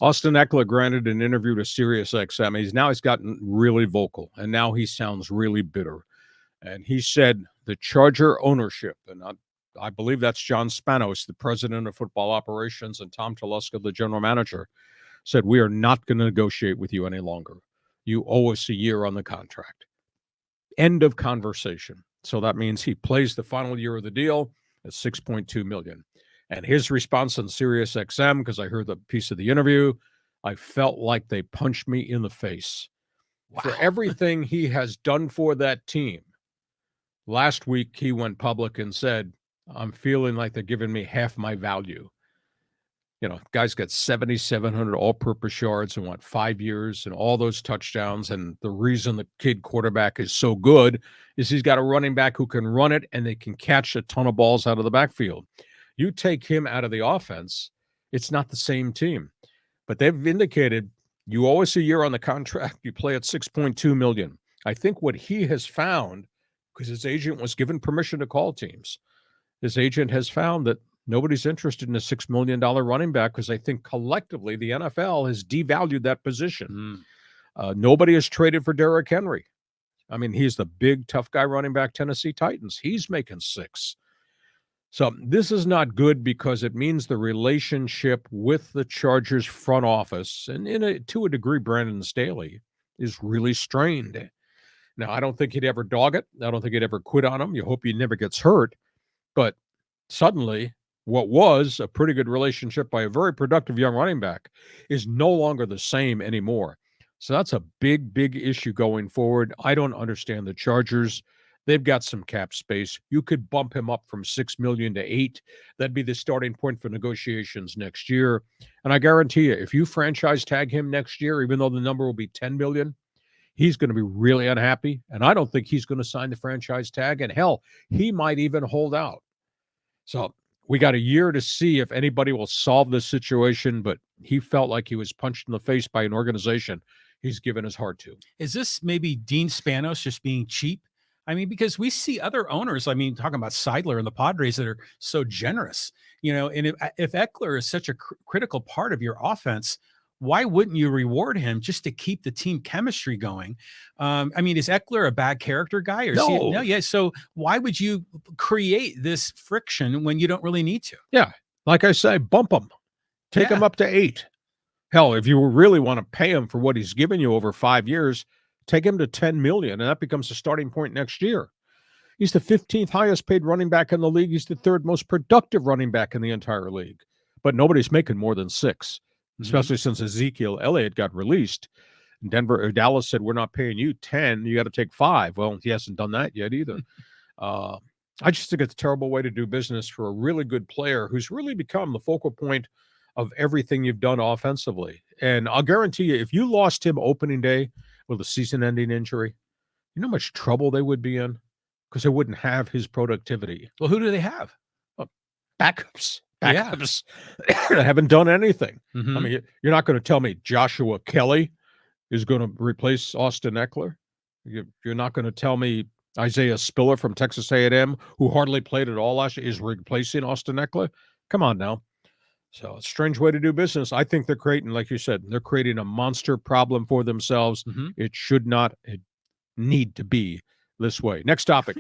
Austin Ekeler granted an interview to SiriusXM. He's gotten really vocal, and now he sounds really bitter. And he said the Charger ownership, and I believe that's John Spanos, the president of football operations, and Tom Telesco, the general manager, said, we are not going to negotiate with you any longer. You owe us a year on the contract. End of conversation. So that means he plays the final year of the deal at $6.2 million. And his response on SiriusXM, because I heard the piece of the interview, I felt like they punched me in the face. Wow. For everything he has done for that team. Last week, he went public and said, I'm feeling like they're giving me half my value. You know, guy's got 7,700 all-purpose yards in 5 years and all those touchdowns. And the reason the kid quarterback is so good is he's got a running back who can run it and they can catch a ton of balls out of the backfield. You take him out of the offense, it's not the same team. But they've indicated you owe us a year on the contract. You play at $6.2 million. I think what he has found, because his agent was given permission to call teams, his agent has found that nobody's interested in a $6 million running back because I think collectively the NFL has devalued that position. Nobody has traded for Derrick Henry. I mean, he's the big, tough guy running back, Tennessee Titans. He's making $6 million. So this is not good because it means the relationship with the Chargers front office, and to a degree, Brandon Staley, is really strained. Now, I don't think he'd ever dog it. I don't think he'd ever quit on him. You hope he never gets hurt. But suddenly, what was a pretty good relationship by a very productive young running back is no longer the same anymore. So that's a big, big issue going forward. I don't understand the Chargers. They've got some cap space. You could bump him up from $6 million to $8 million. That'd be the starting point for negotiations next year. And I guarantee you, if you franchise tag him next year, even though the number will be $10 million, he's going to be really unhappy. And I don't think he's going to sign the franchise tag. And hell, he might even hold out. So we got a year to see if anybody will solve this situation, but he felt like he was punched in the face by an organization he's given his heart to. Is this maybe Dean Spanos just being cheap? I mean, because we see other owners, I mean, talking about Seidler and the Padres that are so generous, you know, and if Ekeler is such a critical part of your offense, why wouldn't you reward him just to keep the team chemistry going? I mean, is Ekeler a bad character guy? Or No. Yeah. So why would you create this friction when you don't really need to? Yeah. Like I say, bump him. Take him up to $8 million. Hell, if you really want to pay him for what he's given you over 5 years, take him to $10 million, and that becomes the starting point next year. He's the 15th highest paid running back in the league. He's the third most productive running back in the entire league. But nobody's making more than $6 million, especially since Ezekiel Elliott got released. Dallas said, we're not paying you $10 million. You got to take $5 million. Well, he hasn't done that yet either. I just think it's a terrible way to do business for a really good player who's really become the focal point of everything you've done offensively. And I'll guarantee you, if you lost him opening day with a season-ending injury, you know how much trouble they would be in? Because they wouldn't have his productivity. Well, who do they have? Backups. That haven't done anything. I mean, you're not going to tell me Joshua Kelly is going to replace Austin Ekeler. You're not going to tell me Isaiah Spiller from Texas A&M, who hardly played at all last year, is replacing Austin Ekeler. Come on now. So a strange way to do business. I think they're creating, like you said, they're creating a monster problem for themselves. It should not need to be this way. Next topic.